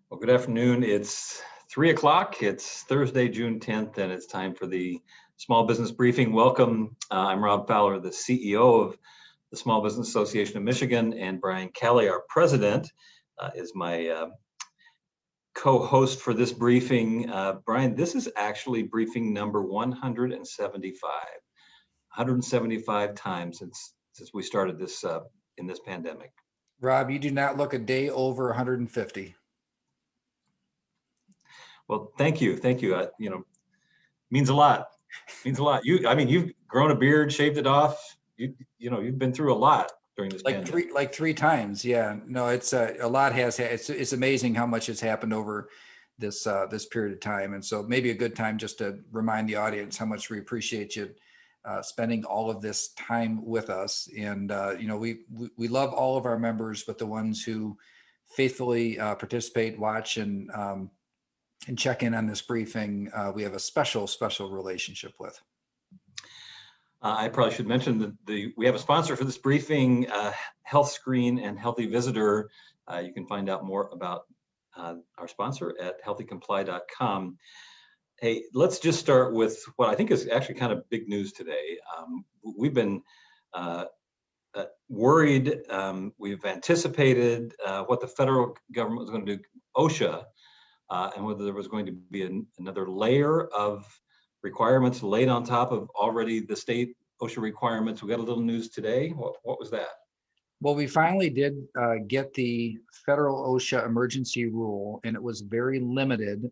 Well, good afternoon. It's 3 o'clock. It's Thursday, June 10th, and it's time for the Small Business Briefing. Welcome. I'm Rob Fowler, the CEO of the Small Business Association of Michigan, and Brian Kelly, our president, is my co-host for this briefing. Brian, this is actually briefing number 175. 175 times since we started this in this pandemic. Rob, you do not look a day over 150. Well, thank you. Means a lot. Means a lot. You've grown a beard, shaved it off. You've been through a lot during this pandemic. Like three times. Yeah, no, it's a lot has. It's amazing how much has happened over this period of time. And so maybe a good time just to remind the audience how much we appreciate you spending all of this time with us. And we love all of our members, but the ones who faithfully participate, watch, and check in on this briefing, we have a special relationship with. I probably should mention that we have a sponsor for this briefing, HealthScreen and Healthy Visitor. You can find out more about our sponsor at healthycomply.com. Hey, let's just start with what I think is actually kind of big news today. We've been worried. We've anticipated what the federal government was going to do, OSHA, and whether there was going to be another layer of requirements laid on top of already the state OSHA requirements. We got a little news today. What was that? Well, we finally did get the federal OSHA emergency rule, and it was very limited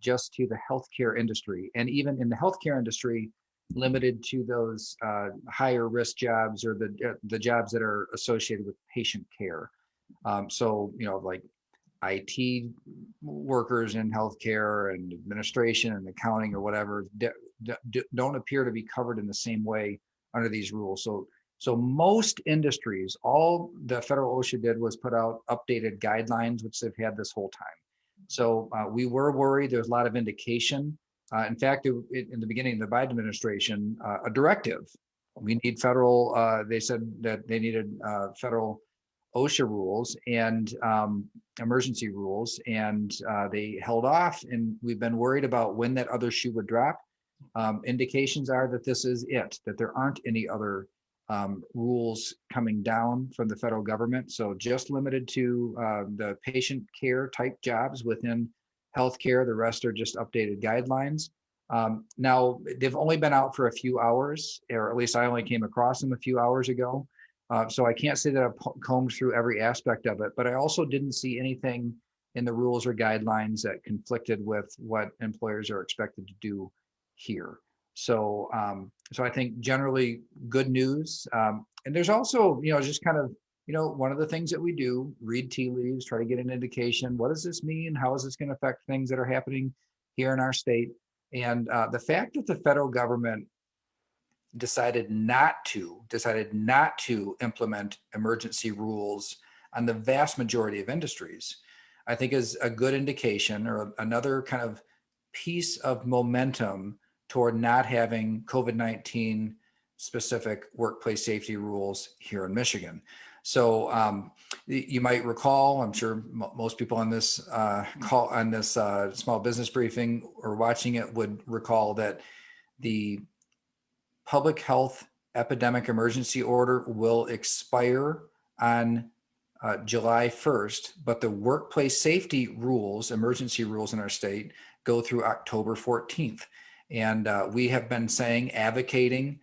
just to the healthcare industry. And even in the healthcare industry, limited to those higher risk jobs or the jobs that are associated with patient care. So, like IT workers in healthcare and administration and accounting or whatever don't appear to be covered in the same way under these rules. So most industries, all the federal OSHA did was put out updated guidelines, which they've had this whole time. So we were worried. There's a lot of indication. In fact, in the beginning of the Biden administration, a directive. We need federal. They said that they needed federal OSHA rules and emergency rules, and they held off. And we've been worried about when that other shoe would drop. Indications are that this is it, that there aren't any other rules coming down from the federal government. So just limited to the patient care type jobs within healthcare. The rest are just updated guidelines. Now, they've only been out for a few hours, or at least I only came across them a few hours ago. So I can't say that I've combed through every aspect of it, but I also didn't see anything in the rules or guidelines that conflicted with what employers are expected to do here. So I think generally good news. And there's also, just kind of, one of the things that we do, read tea leaves, try to get an indication. What does this mean? How is this going to affect things that are happening here in our state? And the fact that the federal government decided not to implement emergency rules on the vast majority of industries, I think is a good indication, or another kind of piece of momentum toward not having COVID-19 specific workplace safety rules here in Michigan. So you might recall, I'm sure most people on this call, on this small business briefing or watching it would recall that the public health epidemic emergency order will expire on July 1st, but the workplace safety rules, emergency rules in our state, go through October 14th. And we have been advocating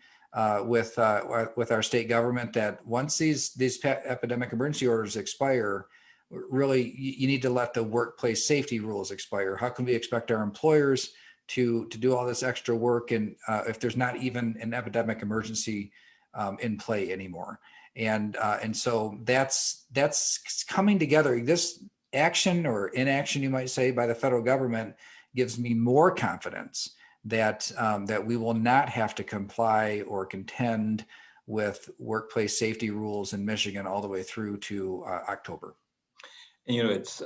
with our state government that once these epidemic emergency orders expire, really you need to let the workplace safety rules expire. How can we expect our employers to do all this extra work and if there's not even an epidemic emergency in play anymore? And so that's coming together. This action or inaction, you might say, by the federal government gives me more confidence that we will not have to comply or contend with workplace safety rules in Michigan all the way through to October. And it's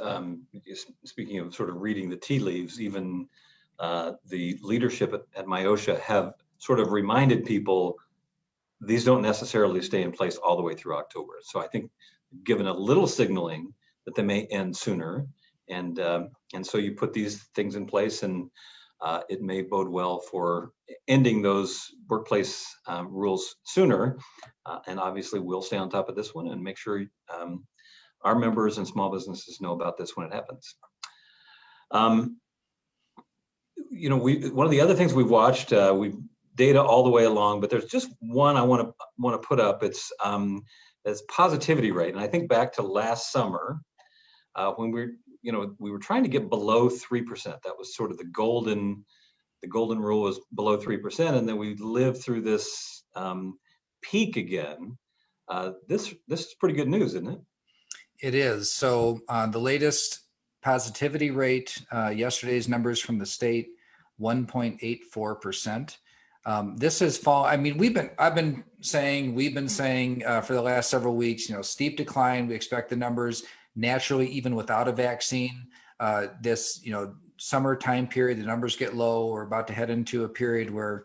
speaking of sort of reading the tea leaves, even the leadership at MIOSHA have sort of reminded people these don't necessarily stay in place all the way through October. So I think given a little signaling that they may end sooner, And so you put these things in place, and it may bode well for ending those workplace rules sooner. And obviously, we'll stay on top of this one and make sure our members and small businesses know about this when it happens. One of the other things we've watched, we've data all the way along, but there's just one I want to put up. It's positivity rate, and I think back to last summer when we were trying to get below 3%. That was sort of the golden rule, was below 3%, and then we lived through this peak again. This is pretty good news, isn't it? It is. So the latest positivity rate, yesterday's numbers from the state, 1.84%. This has fallen. I mean, we've been saying for the last several weeks, steep decline. We expect the numbers naturally, even without a vaccine. This, summer time period, the numbers get low. We're about to head into a period where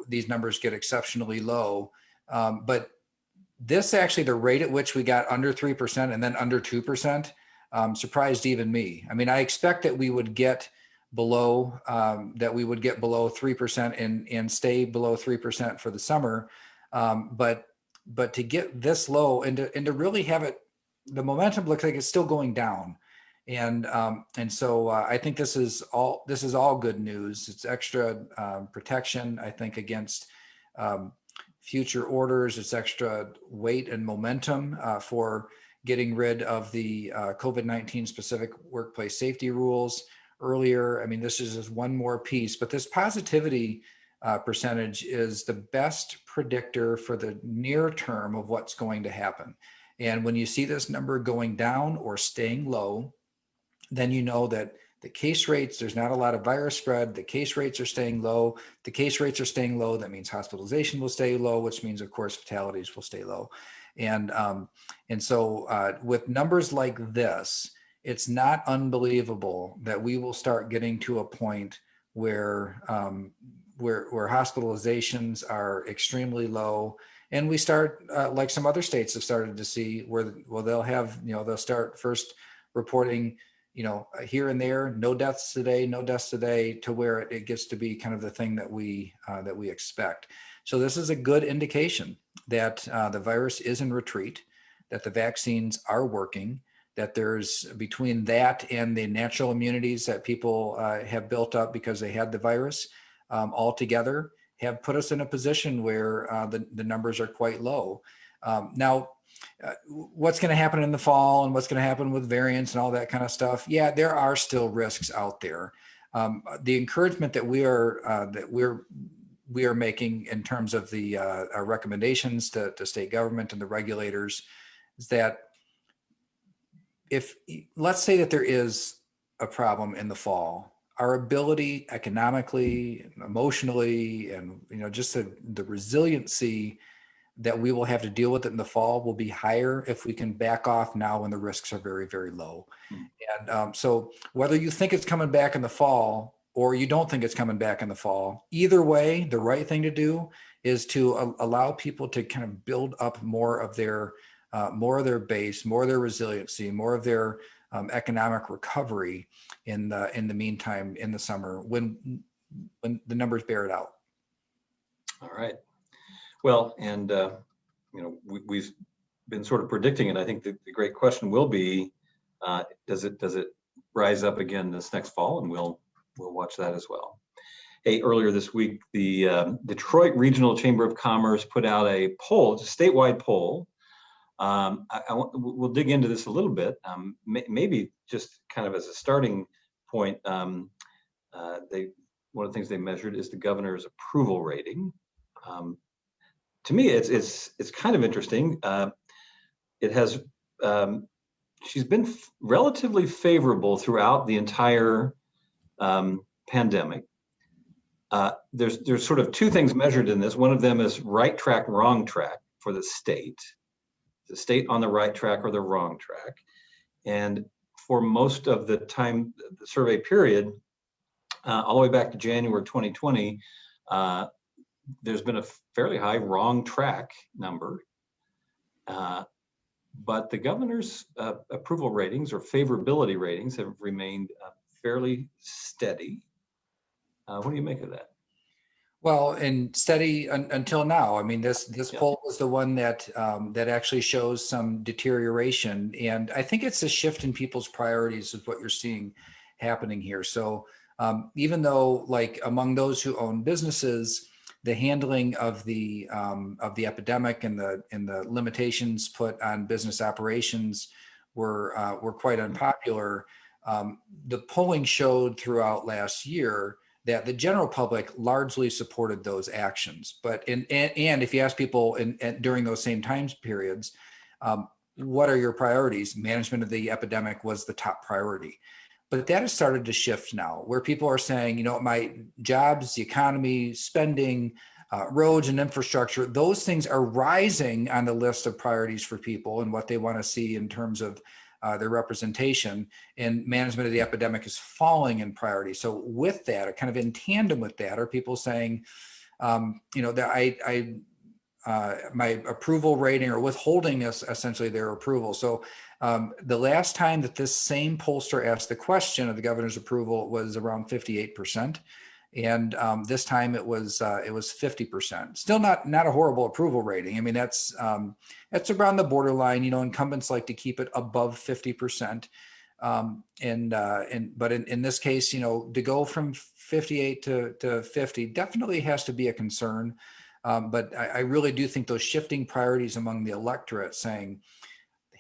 these numbers get exceptionally low. But this actually, the rate at which we got under 3% and then under 2%, surprised even me. I mean, I expect that we would get below 3% and stay below 3% for the summer. But to get this low and to really have it, the momentum looks like it's still going down. And so I think this is all good news. It's extra protection, I think, against future orders. It's extra weight and momentum for getting rid of the COVID-19 specific workplace safety rules earlier. I mean, this is just one more piece, but this positivity percentage is the best predictor for the near term of what's going to happen. And when you see this number going down or staying low, then you know that the case rates, there's not a lot of virus spread. The case rates are staying low. The case rates are staying low. That means hospitalization will stay low, which means, of course, fatalities will stay low. And so with numbers like this, it's not unbelievable that we will start getting to a point where hospitalizations are extremely low, and we start like some other states have started to see where they'll start first reporting here and there, no deaths today, to where it gets to be kind of the thing that we expect. So this is a good indication that the virus is in retreat, that the vaccines are working, that there's between that and the natural immunities that people have built up because they had the virus all together have put us in a position where the numbers are quite low. Now, what's going to happen in the fall and what's going to happen with variants and all that kind of stuff? Yeah, there are still risks out there. The encouragement that we are making in terms of our recommendations to state government and the regulators is that let's say that there is a problem in the fall, our ability economically, emotionally, and just the resiliency that we will have to deal with it in the fall will be higher if we can back off now when the risks are very, very low. And so whether you think it's coming back in the fall or you don't think it's coming back in the fall, either way, the right thing to do is to allow people to kind of build up more of their base, more of their resiliency, more of their economic recovery in the meantime, in the summer, when the numbers bear it out. All right. Well, and we've been sort of predicting it. I think the great question will be, does it rise up again this next fall? And we'll watch that as well. Hey, earlier this week, the Detroit Regional Chamber of Commerce put out a poll, it's a statewide poll. We'll dig into this a little bit. Maybe just kind of as a starting point, one of the things they measured is the governor's approval rating. To me, it's kind of interesting. It has she's been relatively favorable throughout the entire pandemic. There's sort of two things measured in this. One of them is right track, wrong track for the state. The state on the right track or the wrong track. And for most of the time, the survey period, all the way back to January 2020, there's been a fairly high wrong track number. but the governor's approval ratings or favorability ratings have remained fairly steady. What do you make of that? Well, and steady until now. I mean, this Yeah. poll was the one that that actually shows some deterioration, and I think it's a shift in people's priorities is what you're seeing happening here. So even though, like among those who own businesses, the handling of the epidemic and the limitations put on business operations were quite unpopular. The polling showed throughout last year that the general public largely supported those actions. But and if you ask people during those same time periods, what are your priorities? Management of the epidemic was the top priority. But that has started to shift now, where people are saying, you know, my jobs, the economy, spending, roads and infrastructure, those things are rising on the list of priorities for people and what they want to see in terms of their representation, and management of the epidemic is falling in priority. So with that, or kind of in tandem with that, are people saying, you know, that my approval rating or withholding is essentially their approval. So the last time that this same pollster asked the question of the governor's approval was around 58%. And this time it was 50%. Still not a horrible approval rating. I mean, that's around the borderline. You know, incumbents like to keep it above 50%. But in this case, you know, to go from 58 to 50 definitely has to be a concern. But I really do think those shifting priorities among the electorate, saying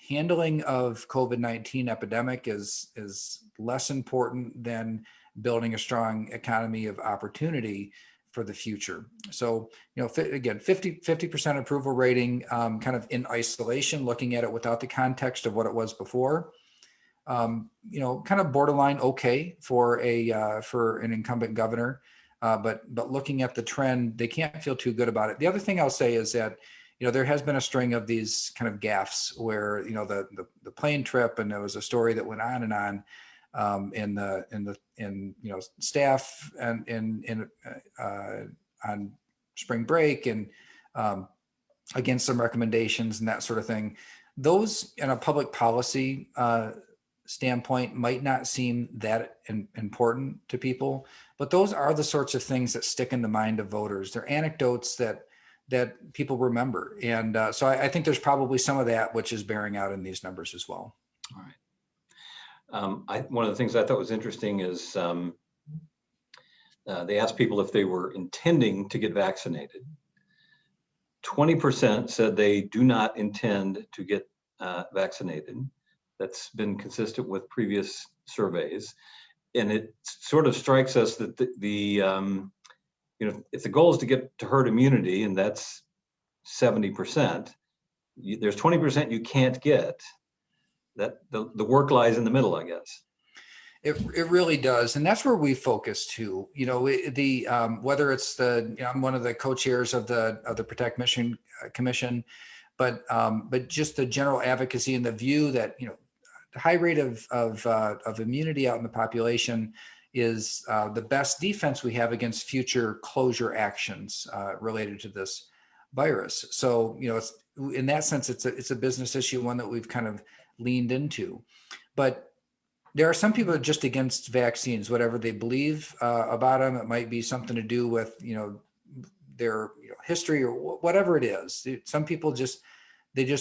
handling of COVID-19 epidemic is less important than building a strong economy of opportunity for the future. So, you know, again, 50% approval rating, kind of in isolation, looking at it without the context of what it was before, you know, kind of borderline okay for an incumbent governor. But looking at the trend, they can't feel too good about it. The other thing I'll say is that, you know, there has been a string of these kind of gaffes where, you know, the plane trip, and there was a story that went on and on, in you know, staff and on spring break, and against some recommendations and that sort of thing. Those in a public policy standpoint might not seem that important to people, but those are the sorts of things that stick in the mind of voters. They're anecdotes that people remember. And so I think there's probably some of that which is bearing out in these numbers as well. All right. One of the things I thought was interesting is they asked people if they were intending to get vaccinated. 20% said they do not intend to get vaccinated. That's been consistent with previous surveys. And it sort of strikes us that you know, if the goal is to get to herd immunity, and that's 70%, there's 20% you can't get. That the work lies in the middle, I guess. It really does, and that's where we focus too. You know, whether it's you know, I'm one of the co-chairs of the Protect Mission Commission, but just the general advocacy and the view that, you know, the high rate of immunity out in the population is the best defense we have against future closure actions related to this virus. So, you know, it's, in that sense, it's a business issue, one that we've kind of leaned into. But there are some people that are just against vaccines, whatever they believe about them. It might be something to do with, you know, their, you know, history or whatever it is. Some people just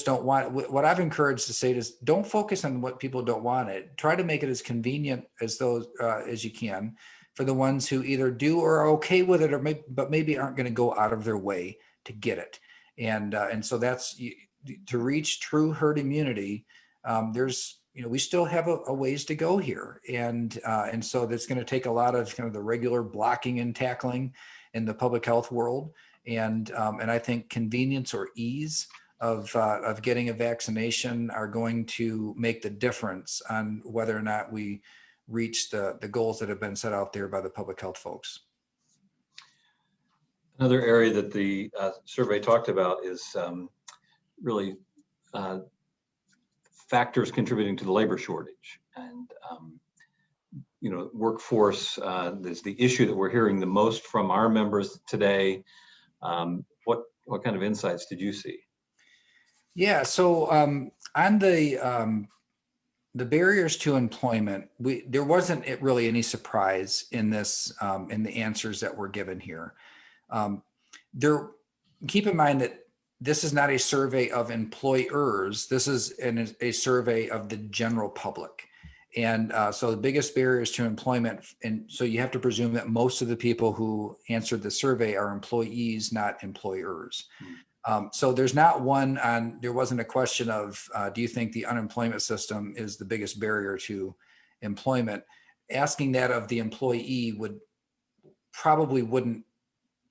don't want it. What I've encouraged to say is, don't focus on what people don't want it. Try to make it as convenient as you can for the ones who either do or are okay with it, but maybe aren't going to go out of their way to get it. And so that's to reach true herd immunity. There's, you know, we still have a ways to go here, and so that's going to take a lot of kind of the regular blocking and tackling in the public health world, and I think convenience or ease of getting a vaccination are going to make the difference on whether or not we reach the goals that have been set out there by the public health folks. Another area that the survey talked about is really factors contributing to the labor shortage, and you know, workforce is the issue that we're hearing the most from our members today. What kind of insights did you see? Yeah, so On the barriers to employment, there wasn't really any surprise in this, in the answers that were given here. There, keep in mind that this is not a survey of employers. This is a survey of the general public. And so the biggest barriers to employment, and so you have to presume that most of the people who answered the survey are employees, not employers. So there's not one on, there wasn't a question of, do you think the unemployment system is the biggest barrier to employment? Asking that of the employee probably wouldn't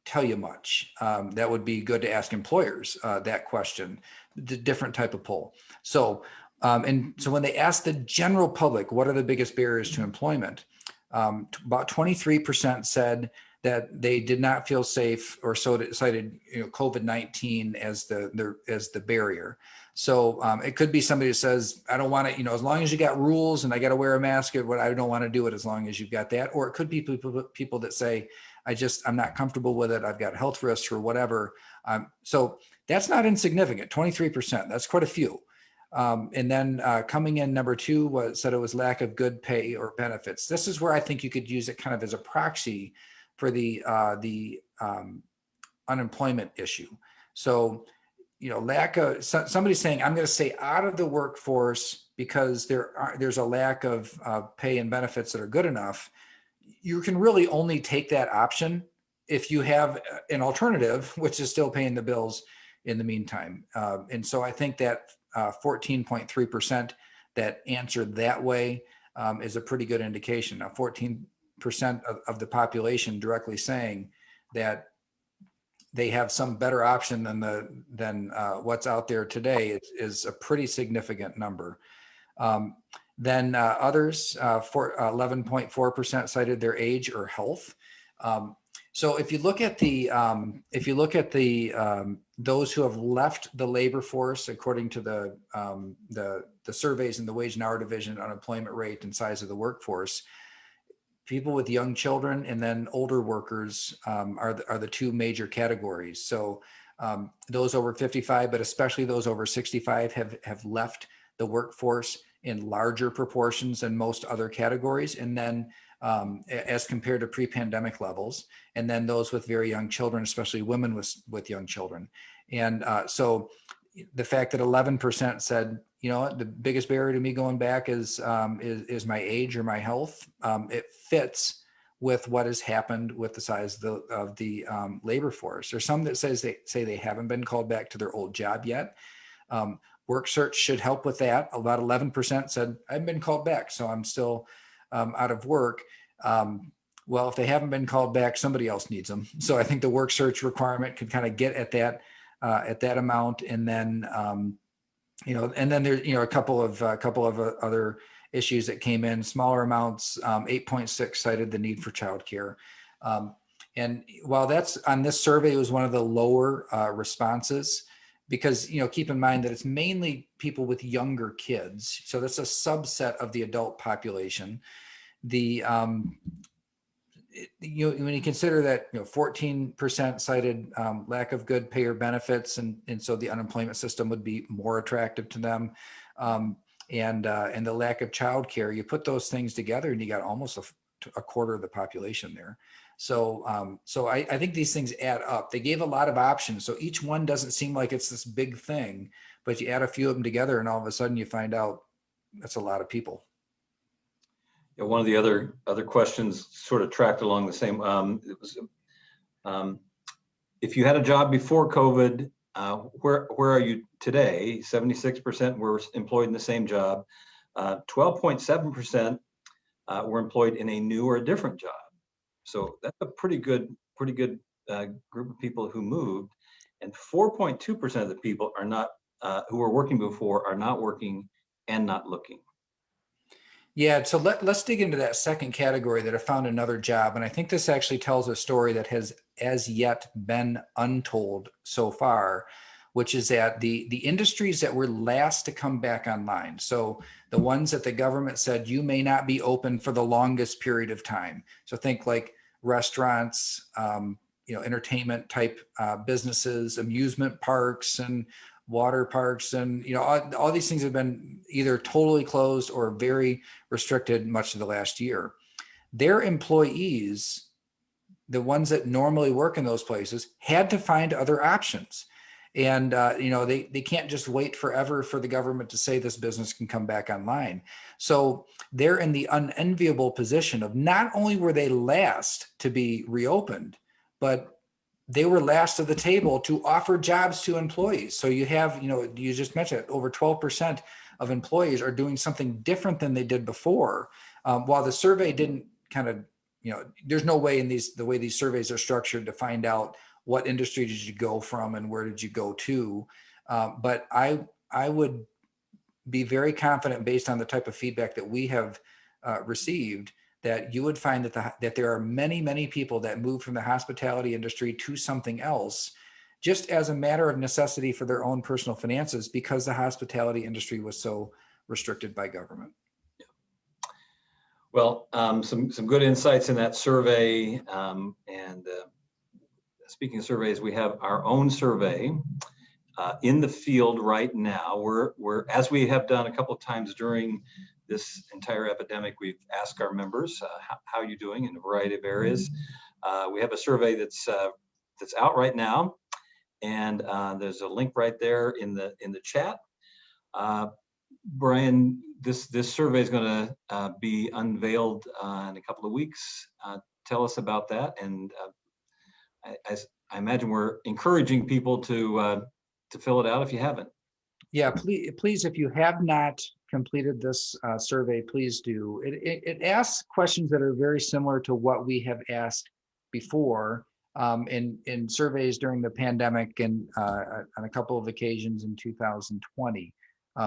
tell you much. That would be good to ask employers that question, the different type of poll. So, and so when they ask the general public, what are the biggest barriers to employment? About 23% said that they did not feel safe, or so cited, COVID-19 as the barrier. So it could be somebody who says, I don't want to, as long as you got rules and I got to wear a mask, I don't want to do it as long as you've got that. Or it could be people that say, I'm not comfortable with it. I've got health risks or whatever. So that's not insignificant, 23%. That's quite a few. And then coming in number 2 said it was lack of good pay or benefits. This is where I think you could use it kind of as a proxy for the unemployment issue. So, lack of, somebody saying, I'm going to stay out of the workforce because there's a lack of pay and benefits that are good enough. You can really only take that option if you have an alternative, which is still paying the bills in the meantime. And so I think that 14.3% that answered that way is a pretty good indication. Now, 14% of the population directly saying that they have some better option than what's out there today is a pretty significant number. Then others, for 11.4% cited their age or health. So if you look at those who have left the labor force, according to the surveys in the wage and hour division, unemployment rate and size of the workforce, people with young children and then older workers are the 2 major categories. So those over 55, but especially those over 65 have left the workforce in larger proportions than most other categories. And then as compared to pre-pandemic levels, and then those with very young children, especially women with young children. And so the fact that 11% said, the biggest barrier to me going back is my age or my health, it fits with what has happened with the size of the labor force. There's some that say they haven't been called back to their old job yet. Work search should help with that. About 11% said, I haven't been called back, so I'm still out of work. Well, if they haven't been called back, somebody else needs them. So I think the work search requirement could kind of get at that amount. And then, and then there's, a couple of other issues that came in, smaller amounts. 8.6 cited the need for childcare. And while that's on this survey, it was one of the lower responses, because, keep in mind that it's mainly people with younger kids. So that's a subset of the adult population. When you consider that, 14% cited lack of good pay or benefits, and so the unemployment system would be more attractive to them, and the lack of childcare, you put those things together and you got almost a quarter of the population there. So I think these things add up. They gave a lot of options, so each one doesn't seem like it's this big thing, but you add a few of them together and all of a sudden you find out that's a lot of people. Yeah, one of the other questions sort of tracked along the same. It was, if you had a job before COVID, where are you today? 76% were employed in the same job. 12.7% were employed in a new or a different job. So that's a pretty good group of people who moved, and 4.2% of the people are not who were working before are not working and not looking. Yeah, so let's dig into that second category that have found another job. And I think this actually tells a story that has as yet been untold so far, which is that the industries that were last to come back online. So the ones that the government said you may not be open for the longest period of time. So think like restaurants, entertainment type businesses, amusement parks, and water parks, and all these things have been either totally closed or very restricted much of the last year. Their employees, the ones that normally work in those places, had to find other options. And they can't just wait forever for the government to say this business can come back online. So they're in the unenviable position of not only were they last to be reopened, but they were last of the table to offer jobs to employees. So you have, you just mentioned it, over 12% of employees are doing something different than they did before. While the survey didn't kind of, there's no way in the way these surveys are structured to find out what industry did you go from and where did you go to. But I would be very confident, based on the type of feedback that we have received, that you would find that there are many, many people that move from the hospitality industry to something else, just as a matter of necessity for their own personal finances, because the hospitality industry was so restricted by government. Well, some good insights in that survey. Speaking of surveys, we have our own survey in the field right now. We're as we have done a couple of times during this entire epidemic, we've asked our members, how are you doing in a variety of areas. We have a survey that's out right now, and there's a link right there in the chat. Brian, this survey is going to be unveiled in a couple of weeks. Tell us about that, and I imagine we're encouraging people to fill it out if you haven't. Yeah, please, if you have not completed this survey, please do. It asks questions that are very similar to what we have asked before in surveys during the pandemic and on a couple of occasions in 2020.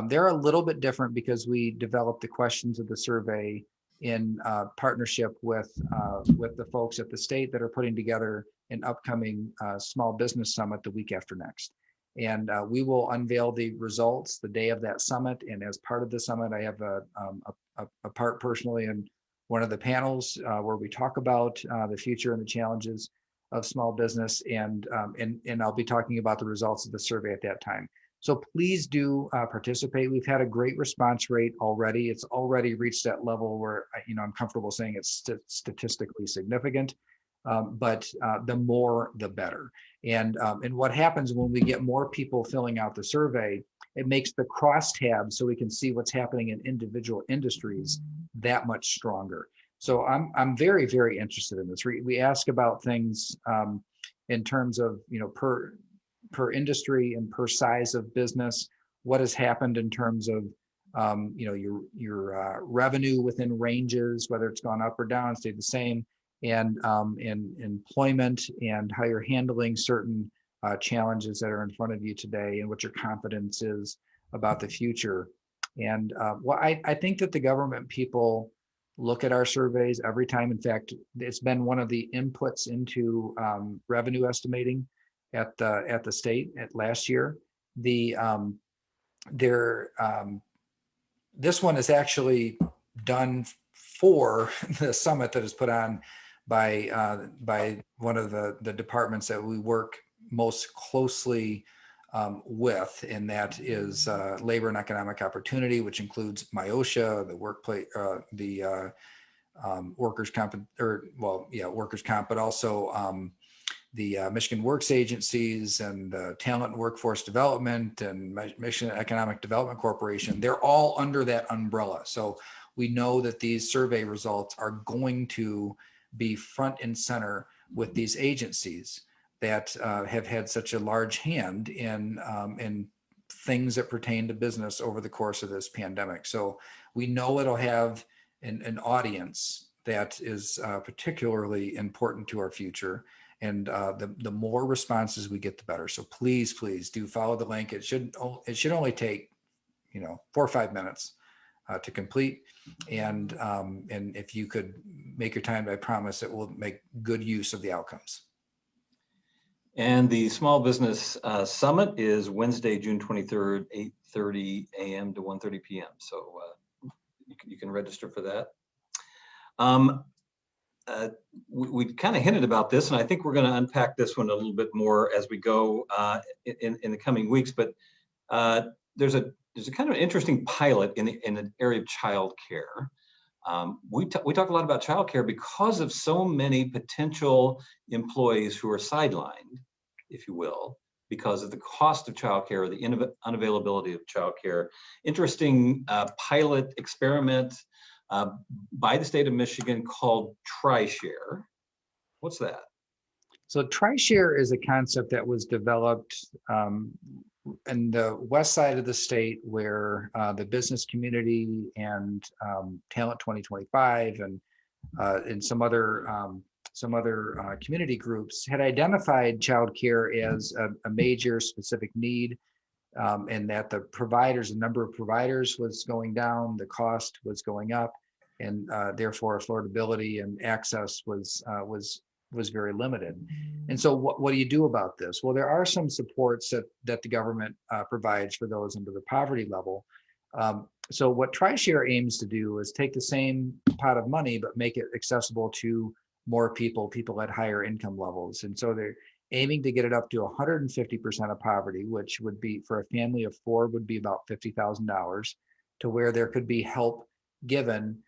They're a little bit different because we developed the questions of the survey in partnership with the folks at the state that are putting together an upcoming small business summit the week after next. And we will unveil the results the day of that summit. And as part of the summit, I have a part personally in one of the panels where we talk about the future and the challenges of small business. And I'll be talking about the results of the survey at that time. So please do participate. We've had a great response rate already. It's already reached that level where I'm comfortable saying it's statistically significant. But the more, the better. And what happens when we get more people filling out the survey, it makes the crosstabs so we can see what's happening in individual industries that much stronger. So I'm very, very interested in this. We ask about things in terms of per industry and per size of business. What has happened in terms of your revenue within ranges, whether it's gone up or down, stayed the same. And employment and how you're handling certain challenges that are in front of you today, and what your confidence is about the future. And I think that the government people look at our surveys every time. In fact, it's been one of the inputs into revenue estimating at the state at last year. This one is actually done for the summit that is put on by one of the departments that we work most closely with, and that is labor and economic opportunity, which includes MIOSHA, the workplace, workers' comp, workers' comp, but also the Michigan Works Agencies and Talent and Workforce Development and Michigan Economic Development Corporation. They're all under that umbrella. So we know that these survey results are going to be front and center with these agencies that have had such a large hand in things that pertain to business over the course of this pandemic. So we know it'll have an audience that is particularly important to our future. And the more responses we get, the better. So please do follow the link. It should only take 4 or 5 minutes to complete. And if you could make your time, I promise it will make good use of the outcomes. And the Small Business Summit is Wednesday, June 23rd, 8:30 a.m. to 1:30 p.m. So you can register for that. We kind of hinted about this, and I think we're going to unpack this one a little bit more as we go in the coming weeks. But there's a kind of interesting pilot in the area of childcare. We talk a lot about childcare because of so many potential employees who are sidelined, if you will, because of the cost of childcare or the unavailability of childcare. Interesting pilot experiment by the state of Michigan called TriShare. What's that? So TriShare is a concept that was developed in the west side of the state, where the business community and Talent 2025 and some other community groups had identified childcare as a major specific need, and that the number of providers was going down, the cost was going up, and therefore affordability and access was very limited. And so what do you do about this? Well, there are some supports that the government provides for those under the poverty level. So what TriShare aims to do is take the same pot of money, but make it accessible to more people at higher income levels. And so they're aiming to get it up to 150% of poverty, which would be, for a family of 4, would be about $50,000, to where there could be help given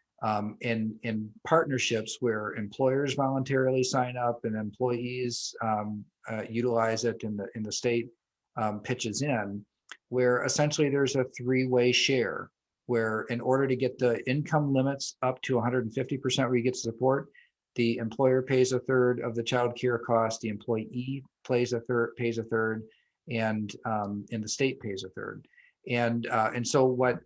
in partnerships where employers voluntarily sign up and employees utilize it, and the state pitches in, where essentially there's a 3-way share, where in order to get the income limits up to 150% where you get support, the employer pays a third of the child care cost, the employee pays a third, and the state pays a third. And so what,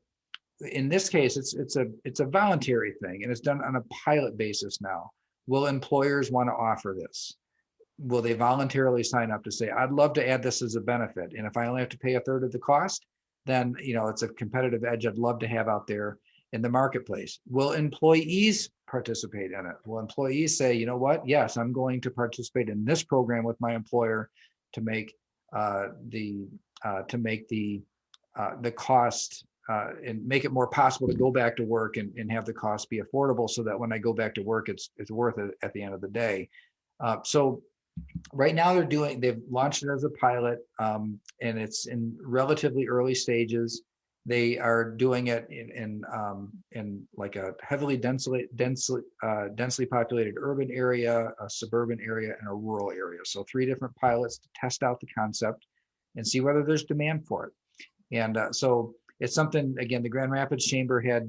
in this case, it's a voluntary thing, and it's done on a pilot basis now. Will employers want to offer this? Will they voluntarily sign up to say, I'd love to add this as a benefit, and if I only have to pay a third of the cost, then it's a competitive edge I'd love to have out there in the marketplace. Will employees participate in it? Will employees say, you know what, yes, I'm going to participate in this program with my employer to make the cost and make it more possible to go back to work and have the cost be affordable, so that when I go back to work, it's worth it at the end of the day. So right now they've launched it as a pilot, and it's in relatively early stages. They are doing it in like a heavily densely populated urban area, a suburban area, and a rural area. So 3 different pilots to test out the concept and see whether there's demand for it. And so it's something, again, the Grand Rapids Chamber had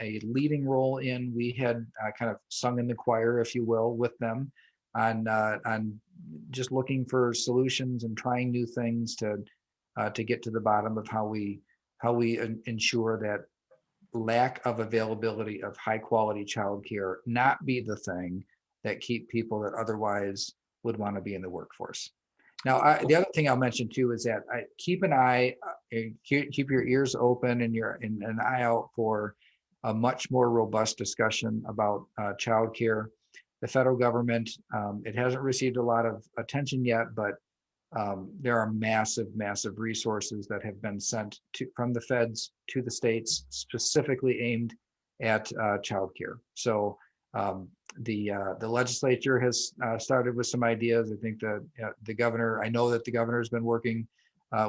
a leading role in. We had kind of sung in the choir, if you will, with them on just looking for solutions and trying new things to get to the bottom of how we ensure that lack of availability of high quality childcare not be the thing that keep people that otherwise would want to be in the workforce. Now, the other thing I'll mention too is that keep an eye, keep your ears open and an eye out for a much more robust discussion about childcare. The federal government, it hasn't received a lot of attention yet, but there are massive resources that have been sent from the feds to the states, specifically aimed at childcare. So the legislature has started with some ideas. I think the governor, I know that the governor has been working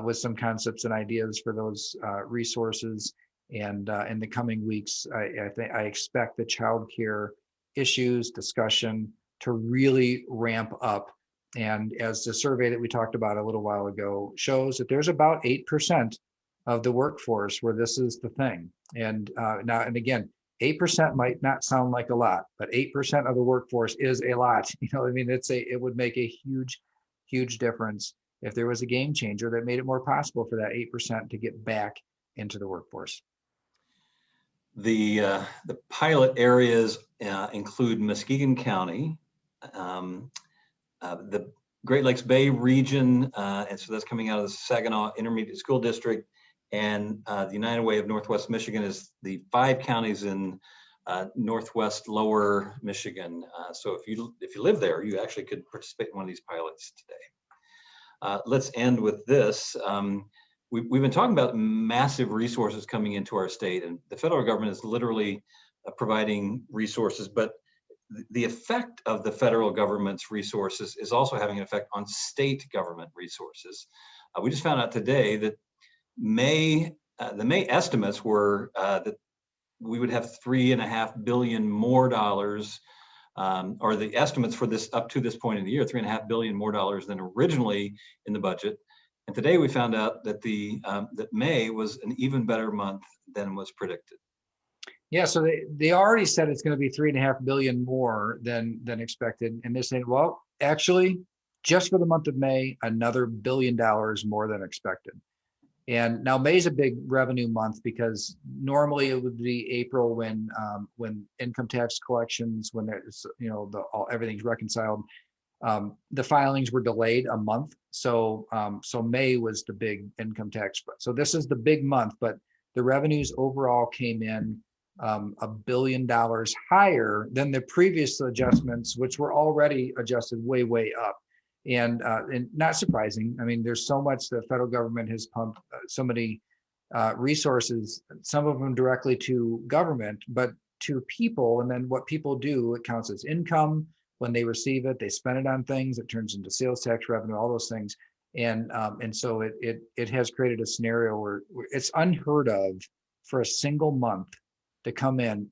with some concepts and ideas for those resources. And in the coming weeks, I expect the childcare issues discussion to really ramp up. And as the survey that we talked about a little while ago shows, that there's about 8% of the workforce where this is the thing. And now, and again, 8% might not sound like a lot, but 8% of the workforce is a lot. I mean, it would make a huge difference if there was a game changer that made it more possible for that 8% to get back into the workforce. The pilot areas include Muskegon County, the Great Lakes Bay region, and so that's coming out of the Saginaw Intermediate School District, and the United Way of Northwest Michigan is the 5 counties in Northwest Lower Michigan. So if you live there, you actually could participate in one of these pilots today. Let's end with this. We've been talking about massive resources coming into our state, and the federal government is literally providing resources, but the effect of the federal government's resources is also having an effect on state government resources. We just found out today that May, the May estimates were that we would have $3.5 billion more dollars, or the estimates for this up to this point in the year, $3.5 billion more dollars than originally in the budget. And today we found out that that May was an even better month than was predicted. Yeah, so they already said it's going to be $3.5 billion more than expected, and they're saying, well, actually, just for the month of May, another $1 billion more than expected. And now May's a big revenue month because normally it would be April when income tax collections, when there's everything's reconciled. The filings were delayed a month, so May was the big income tax. So this is the big month, but the revenues overall came in $1 billion higher than the previous adjustments, which were already adjusted way up. And not surprising. I mean, there's so much the federal government has pumped, so many resources, some of them directly to government, but to people. And then what people do, it counts as income. When they receive it, they spend it on things. It turns into sales tax revenue, all those things. And so it has created a scenario where it's unheard of for a single month to come in.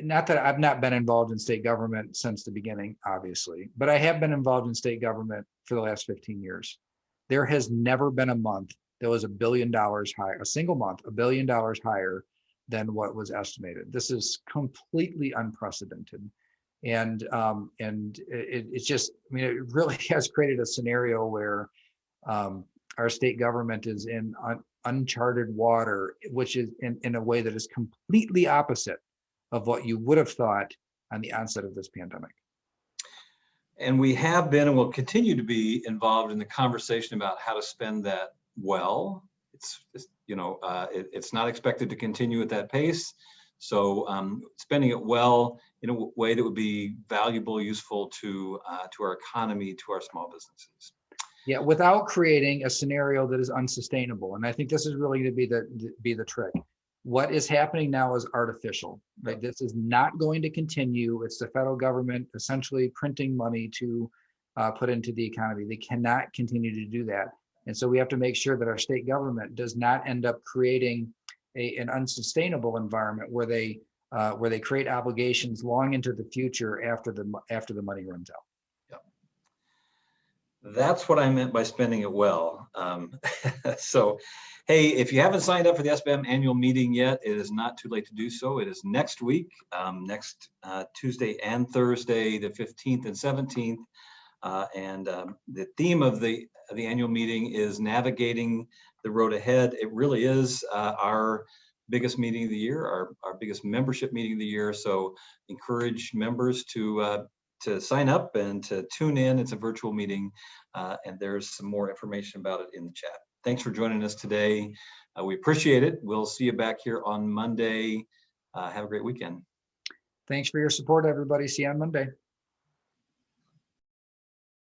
Not that I've not been involved in state government since the beginning, obviously, but I have been involved in state government for the last 15 years. There has never been a month that was $1 billion higher, a single month, $1 billion higher than what was estimated. This is completely unprecedented. And it's just, I mean, it really has created a scenario where our state government is in uncharted water, which is in a way that is completely opposite of what you would have thought on the onset of this pandemic. And we have been and will continue to be involved in the conversation about how to spend that well. It's not expected to continue at that pace. So spending it well in a way that would be valuable, useful to our economy, to our small businesses. Yeah, without creating a scenario that is unsustainable. And I think this is really going to be the trick. What is happening now is artificial, right? This is not going to continue. It's the federal government essentially printing money to put into the economy. They cannot continue to do that. And so we have to make sure that our state government does not end up creating an unsustainable environment where they create obligations long into the future after the money runs out. That's what I meant by spending it well. So, hey, if you haven't signed up for the SBM annual meeting yet, it is not too late to do so. It is next week, next Tuesday and Thursday, the 15th and 17th. And the theme of the annual meeting is navigating the road ahead. It really is our biggest meeting of the year, our biggest membership meeting of the year. So encourage members to sign up and to tune in. It's a virtual meeting, and there's some more information about it in the chat. Thanks for joining us today. We appreciate it. We'll see you back here on Monday. Have a great weekend. Thanks for your support, everybody. See you on Monday.